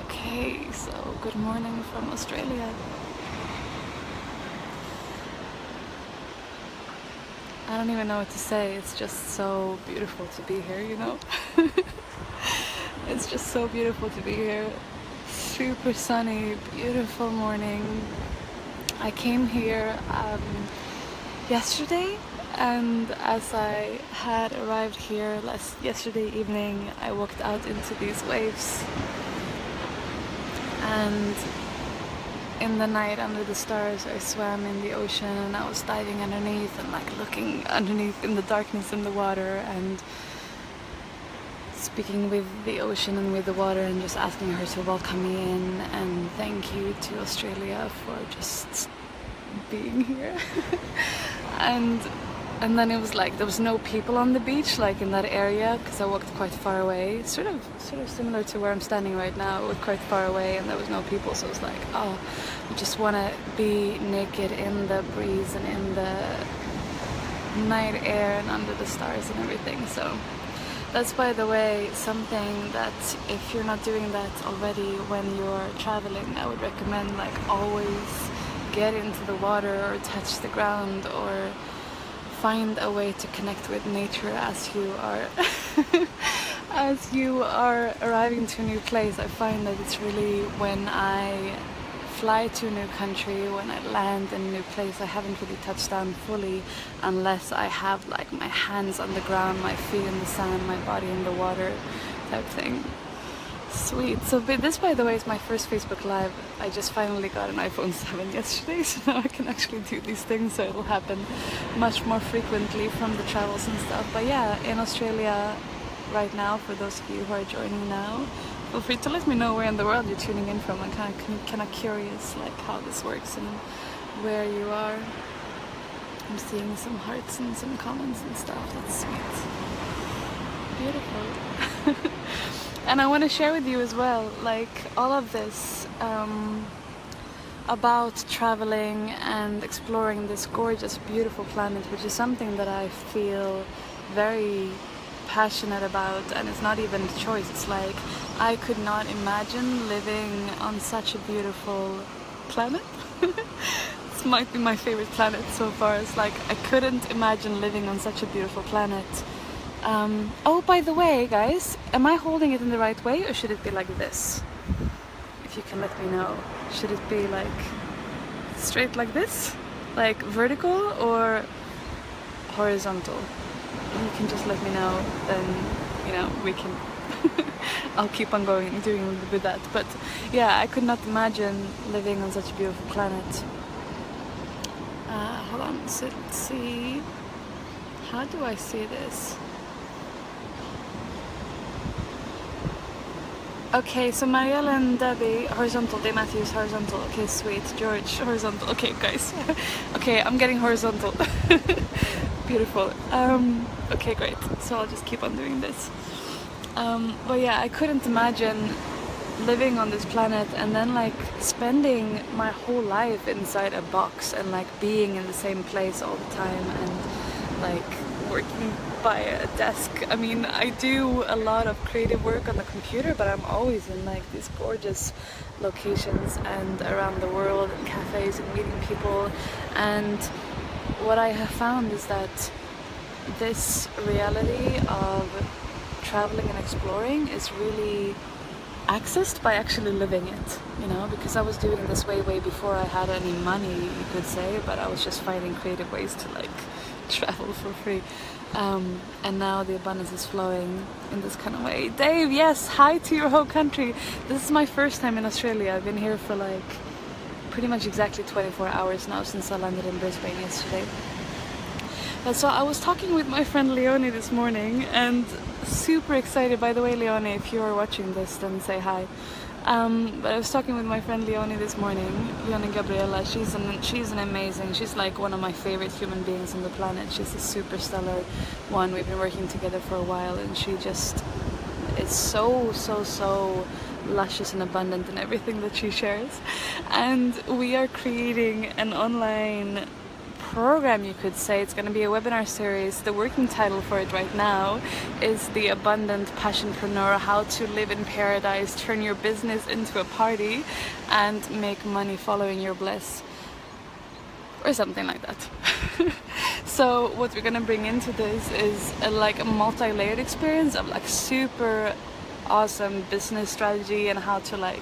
Okay, so good morning from Australia. I don't even know what to say. It's just so beautiful to be here, you know? It's just so beautiful to be here. Super sunny, beautiful morning. I came here yesterday, and as I had arrived here yesterday evening, I walked out into these waves, and in the night under the stars I swam in the ocean, and I was diving underneath and like looking underneath in the darkness in the water and speaking with the ocean and with the water and just asking her to welcome me in, and thank you to Australia for just being here. and then it was like there was no people on the beach, like in that area, because I walked quite far away, sort of similar to where I'm standing right now. I walked quite far away and there was no people, so it was like, oh, I just want to be naked in the breeze and in the night air and under the stars and everything. So that's, by the way, something that if you're not doing that already when you're traveling, I would recommend, like, always get into the water or touch the ground or find a way to connect with nature as you are as you are arriving to a new place. I find that it's really when I fly to a new country, when I land in a new place, I haven't really touched down fully unless I have like my hands on the ground, my feet in the sand, my body in the water type thing. Sweet. So this, by the way, is my first Facebook Live. I just finally got an iPhone 7 yesterday, so now I can actually do these things, so it'll happen much more frequently from the travels and stuff. But yeah, in Australia right now, for those of you who are joining now, feel free to let me know where in the world you're tuning in from. I'm kind of curious, like, how this works and where you are. I'm seeing some hearts and some comments and stuff. That's sweet. Beautiful. And I want to share with you as well, like, all of this about traveling and exploring this gorgeous, beautiful planet, which is something that I feel very passionate about, and it's not even a choice. It's like I could not imagine living on such a beautiful planet. This might be my favorite planet so far. It's like I couldn't imagine living on such a beautiful planet. Oh, by the way, guys, am I holding it in the right way, or should it be like this? If you can let me know. Should it be like straight like this? Like vertical or horizontal? You can just let me know, then, you know, we can I'll keep on going doing with that. But yeah, I could not imagine living on such a beautiful planet. Hold on, so let's see, how do I see this? Okay, so Marielle and Debbie, horizontal. Dave Matthews, horizontal. Okay, sweet. George, horizontal. Okay, guys. Okay, I'm getting horizontal. Beautiful. Okay, great. So I'll just keep on doing this. But yeah, I couldn't imagine living on this planet and then like spending my whole life inside a box and like being in the same place all the time and like working by a desk. I mean, I do a lot of creative work on the computer, but I'm always in like these gorgeous locations and around the world and cafes and meeting people. And what I have found is that this reality of traveling and exploring is really accessed by actually living it, you know, because I was doing this way before I had any money, you could say, but I was just finding creative ways to like travel for free. And now the abundance is flowing in this kind of way. Dave, yes, hi to your whole country. This is my first time in Australia. I've been here for like pretty much exactly 24 hours now since I landed in Brisbane yesterday. So I was talking with my friend Leonie this morning, and super excited. By the way, Leonie, if you are watching this, then say hi. But I was talking with my friend Leonie this morning, Leonie Gabriella. She's an amazing, she's like one of my favorite human beings on the planet. She's a super stellar one. We've been working together for a while, and she just is so luscious and abundant in everything that she shares. And we are creating an online program, you could say. It's going to be a webinar series. The working title for it right now is The Abundant Passionpreneur: How to Live in Paradise, Turn Your Business into a Party, and Make Money Following Your Bliss, or something like that. So what we're gonna bring into this is like a multi-layered experience of like super awesome business strategy and how to like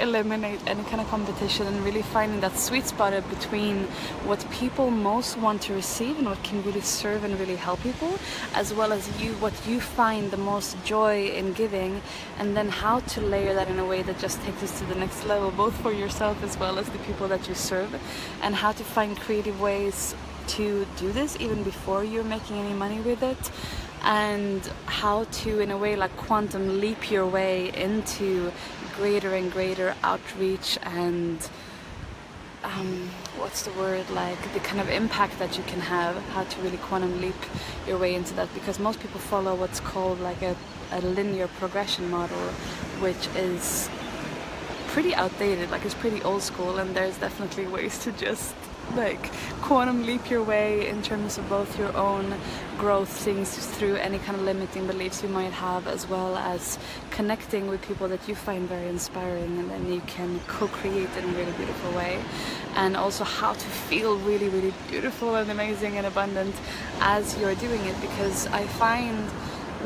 eliminate any kind of competition, and really finding that sweet spot between what people most want to receive and what can really serve and really help people, as well as what you find the most joy in giving, and then how to layer that in a way that just takes us to the next level, both for yourself as well as the people that you serve, and how to find creative ways to do this even before you're making any money with it, and how to, in a way, like quantum leap your way into greater and greater outreach and what's the word, like the kind of impact that you can have, how to really quantum leap your way into that, because most people follow what's called like a linear progression model, which is pretty outdated, like it's pretty old school, and there's definitely ways to just like quantum leap your way in terms of both your own growth, things through any kind of limiting beliefs you might have, as well as connecting with people that you find very inspiring, and then you can co-create in a really beautiful way, and also how to feel really, really beautiful and amazing and abundant as you're doing it. Because I find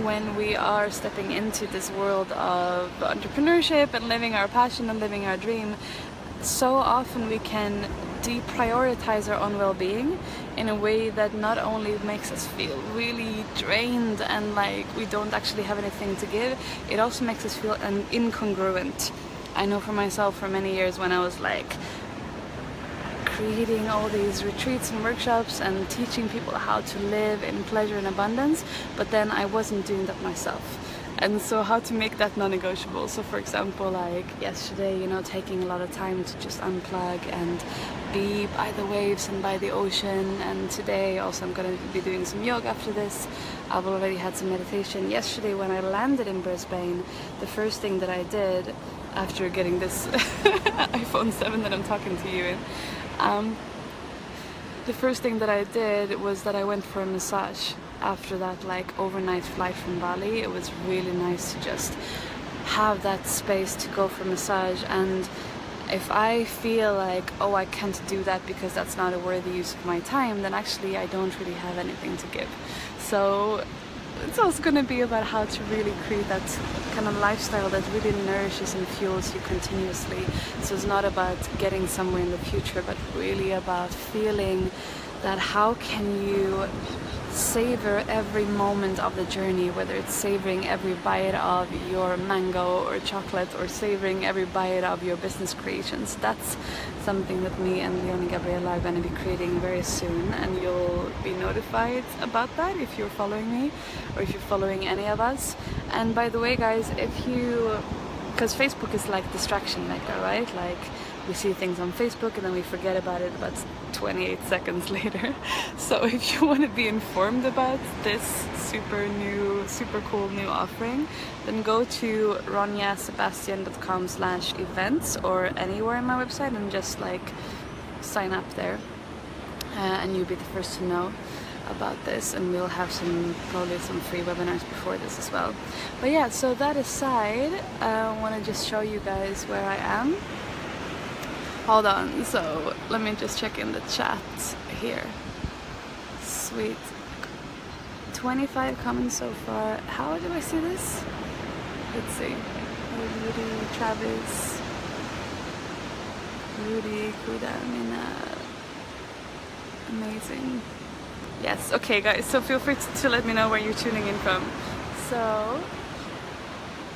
when we are stepping into this world of entrepreneurship and living our passion and living our dream, so often we can deprioritize our own well-being in a way that not only makes us feel really drained and like we don't actually have anything to give, it also makes us feel incongruent. I know for myself, for many years, when I was like creating all these retreats and workshops and teaching people how to live in pleasure and abundance, but then I wasn't doing that myself. And so how to make that non-negotiable. So for example, like yesterday, you know, taking a lot of time to just unplug and be by the waves and by the ocean. And today also I'm going to be doing some yoga after this. I've already had some meditation. Yesterday when I landed in Brisbane, the first thing that I did after getting this iPhone 7 that I'm talking to you in, the first thing that I did was that I went for a massage. After that like overnight flight from Bali, it was really nice to just have that space to go for massage. And if I feel like, oh, I can't do that because that's not a worthy use of my time, then actually I don't really have anything to give. So it's also going to be about how to really create that kind of lifestyle that really nourishes and fuels you continuously. So it's not about getting somewhere in the future, but really about feeling that how can you savor every moment of the journey, whether it's savoring every bite of your mango or chocolate, or savoring every bite of your business creations. That's something that me and Leonie Gabriella are going to be creating very soon, and you'll be notified about that if you're following me or if you're following any of us. And by the way, guys, if you, because Facebook is like distraction maker, right? Like we see things on Facebook and then we forget about it about 28 seconds later. So if you want to be informed about this super cool new offering, then go to ronjasebastian.com/events or anywhere in my website and just like sign up there, and you'll be the first to know about this, and we'll have probably some free webinars before this as well. But yeah, so that aside, I want to just show you guys where I am. Hold on, so let me just check in the chat here. Sweet. 25 comments so far. How do I see this? Let's see. Rudy, Travis, Rudy, Kuda, Mina. Amazing. Yes, okay guys, so feel free to let me know where you're tuning in from. So,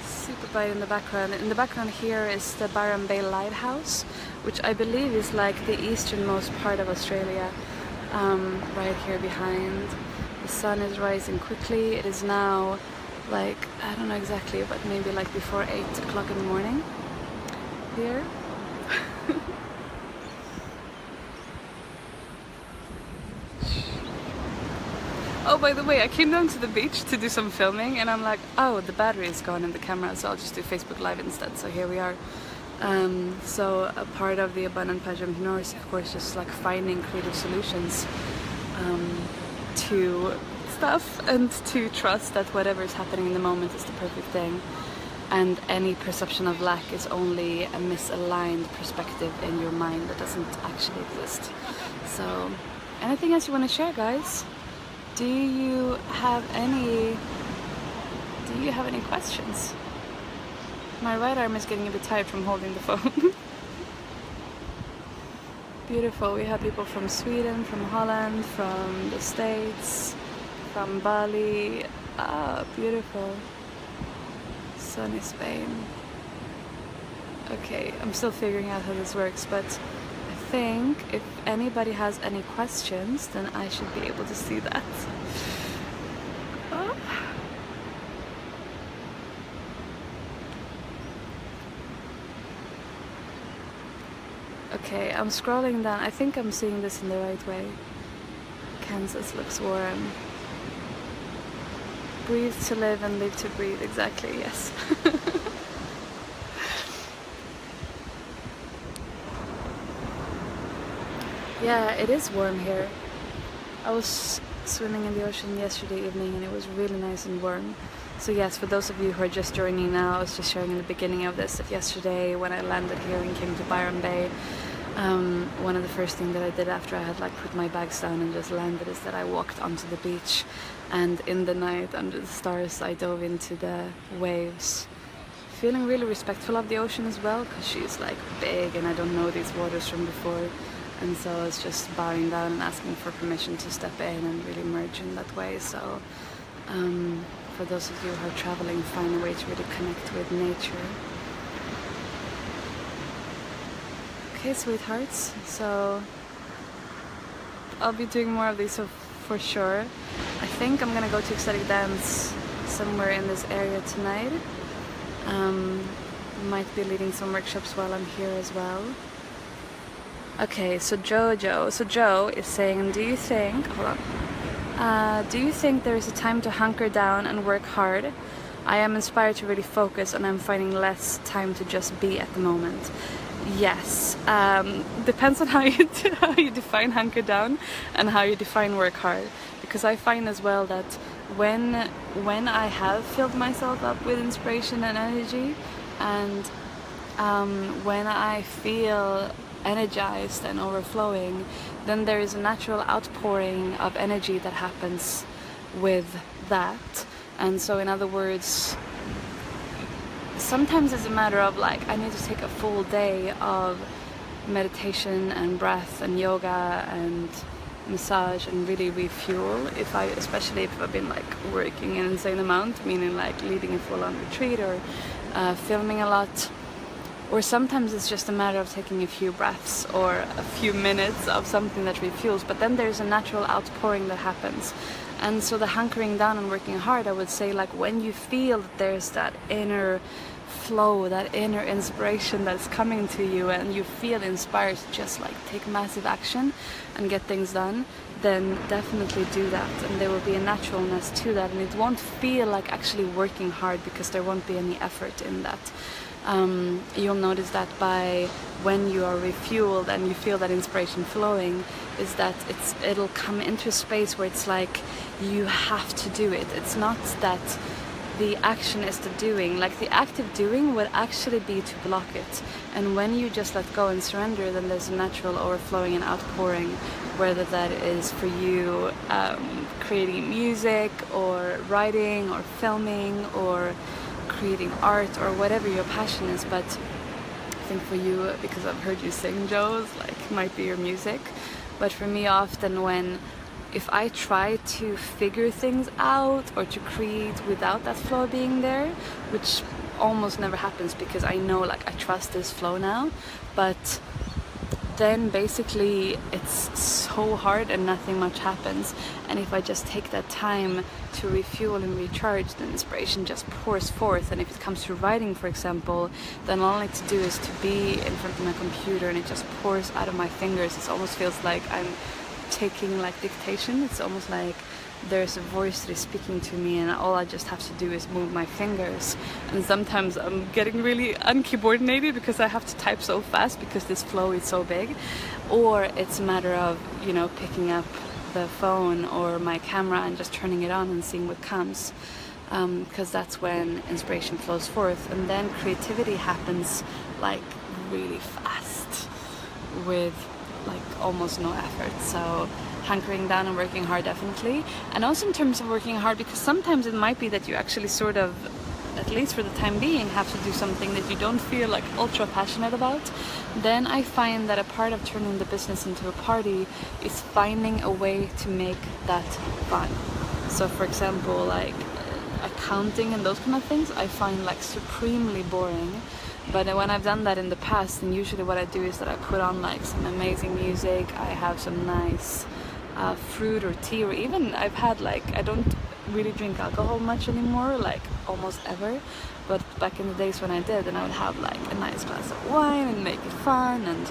super bright in the background. In the background here is the Byron Bay lighthouse, which I believe is like the easternmost part of Australia, right here behind. The sun is rising quickly. It is now like, I don't know exactly, but maybe like before 8 o'clock in the morning here. Oh, by the way, I came down to the beach to do some filming, and I'm like, oh, the battery is gone in the camera, so I'll just do Facebook Live instead. So here we are. So a part of the abundant pageant entrepreneur is of course just like finding creative solutions to stuff, and to trust that whatever is happening in the moment is the perfect thing, and any perception of lack is only a misaligned perspective in your mind that doesn't actually exist. So anything else you want to share, guys? Do you have any questions? My right arm is getting a bit tired from holding the phone. Beautiful. We have people from Sweden, from Holland, from the States, from Bali. Ah, beautiful. Sunny Spain. Okay, I'm still figuring out how this works, but I think if anybody has any questions, then I should be able to see that. Oh. Okay, I'm scrolling down. I think I'm seeing this in the right way. Kansas looks warm. Breathe to live and live to breathe. Exactly, yes. Yeah, it is warm here. I was swimming in the ocean yesterday evening and it was really nice and warm. So yes, for those of you who are just joining now, I was just sharing in the beginning of this that yesterday when I landed here and came to Byron Bay, one of the first things that I did after I had like put my bags down and just landed is that I walked onto the beach, and in the night under the stars I dove into the waves, feeling really respectful of the ocean as well, because she's like big and I don't know these waters from before. And so I was just bowing down and asking for permission to step in and really merge in that way. So for those of you who are traveling, find a way to really connect with nature. Okay, sweethearts, so I'll be doing more of these for sure. I think I'm gonna go to ecstatic dance somewhere in this area tonight. Might be leading some workshops while I'm here as well. Okay, so Joe is saying, do you think there is a time to hunker down and work hard? I am inspired to really focus and I'm finding less time to just be at the moment. Yes, depends on how you define hunker down and how you define work hard. Because I find as well that when I have filled myself up with inspiration and energy, and when I feel energized and overflowing, then there is a natural outpouring of energy that happens with that. And so in other words, sometimes it's a matter of like I need to take a full day of meditation and breath and yoga and massage and really refuel, especially if I've been like working an insane amount, meaning like leading a full-on retreat or filming a lot. Or sometimes it's just a matter of taking a few breaths or a few minutes of something that refuels, but then there's a natural outpouring that happens. And so the hunkering down and working hard, I would say, like when you feel that there's that inner flow, that inner inspiration that's coming to you and you feel inspired to just like take massive action and get things done, then definitely do that, and there will be a naturalness to that, and it won't feel like actually working hard because there won't be any effort in that. You'll notice that by when you are refueled and you feel that inspiration flowing, is that it'll come into a space where it's like you have to do it. It's not that the action is the doing, like the active doing would actually be to block it. And when you just let go and surrender, then there's a natural overflowing and outpouring, whether that is for you creating music or writing or filming or creating art or whatever your passion is. But I think for you, because I've heard you sing, Joe, like might be your music. But for me, often if I try to figure things out or to create without that flow being there, which almost never happens because I know like I trust this flow now, but then basically it's so hard and nothing much happens. And if I just take that time to refuel and recharge, the inspiration just pours forth. And if it comes to writing, for example, then all I need to do is to be in front of my computer and it just pours out of my fingers. It almost feels like I'm taking like dictation. It's almost like there's a voice that is speaking to me, and all I just have to do is move my fingers. And sometimes I'm getting really uncoordinated because I have to type so fast because this flow is so big. Or it's a matter of, you know, picking up the phone or my camera and just turning it on and seeing what comes. Because that's when inspiration flows forth, and then creativity happens like really fast with like almost no effort. So hunkering down and working hard, definitely. And also in terms of working hard, because sometimes it might be that you actually sort of, at least for the time being, have to do something that you don't feel like ultra passionate about. Then I find that a part of turning the business into a party is finding a way to make that fun. So for example, like accounting and those kind of things I find like supremely boring. But when I've done that in the past, then usually what I do is that I put on like some amazing music, I have some nice fruit or tea, or even I've had like, I don't really drink alcohol much anymore, like almost ever, but back in the days when I did, then I would have like a nice glass of wine and make it fun, and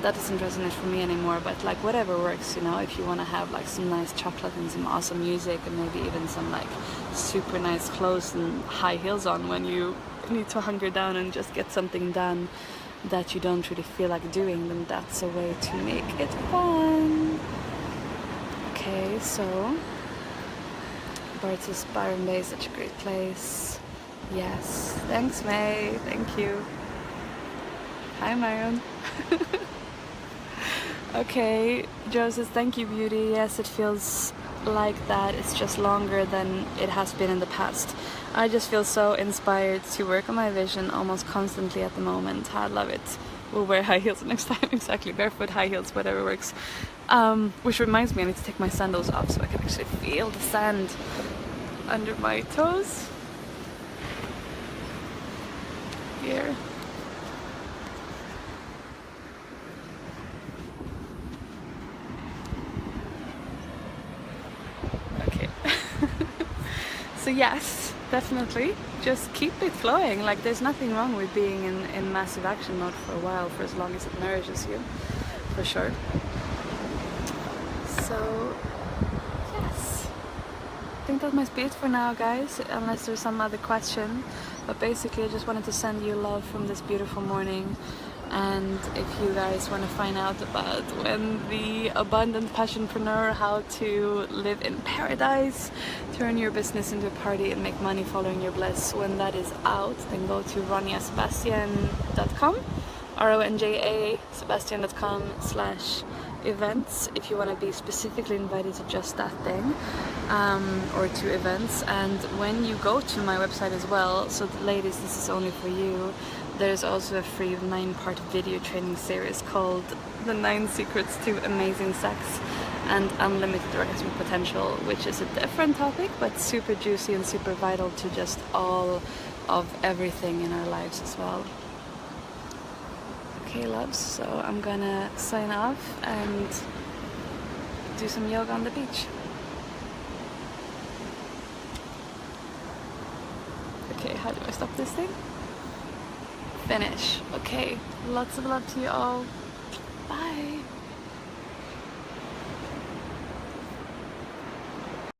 that doesn't resonate for me anymore. But like whatever works, you know, if you want to have like some nice chocolate and some awesome music and maybe even some like super nice clothes and high heels on when you need to hunker down and just get something done that you don't really feel like doing, then that's a way to make it fun. Okay, so Bart's Byron Bay is such a great place. Yes, thanks May, thank you. Hi Myron. Okay, Joe says thank you beauty. Yes, it feels like that. It's just longer than it has been in the past. I just feel so inspired to work on my vision almost constantly at the moment. I love it. We'll wear high heels next time. Exactly, barefoot, high heels, whatever works. Which reminds me, I need to take my sandals off so I can actually feel the sand under my toes. Here. Okay. So yes, definitely, just keep it flowing. Like there's nothing wrong with being in massive action mode for a while, for as long as it nourishes you, for sure. So yes, I think that must be it for now, guys, unless there's some other question. But basically I just wanted to send you love from this beautiful morning. And if you guys want to find out about when the abundant passionpreneur, how to live in paradise, turn your business into a party and make money following your bliss, when that is out, then go to ronjasebastian.com, RONJA sebastian.com/events if you want to be specifically invited to just that thing, or to events. And when you go to my website as well, so ladies, this is only for you, there's also a free 9-part video training series called The 9 Secrets to Amazing Sex and Unlimited Orgasmic Potential, which is a different topic but super juicy and super vital to just all of everything in our lives as well. Okay loves, so I'm gonna sign off and do some yoga on the beach. Okay, how do I stop this thing? Finish. Okay, lots of love to you all. Bye.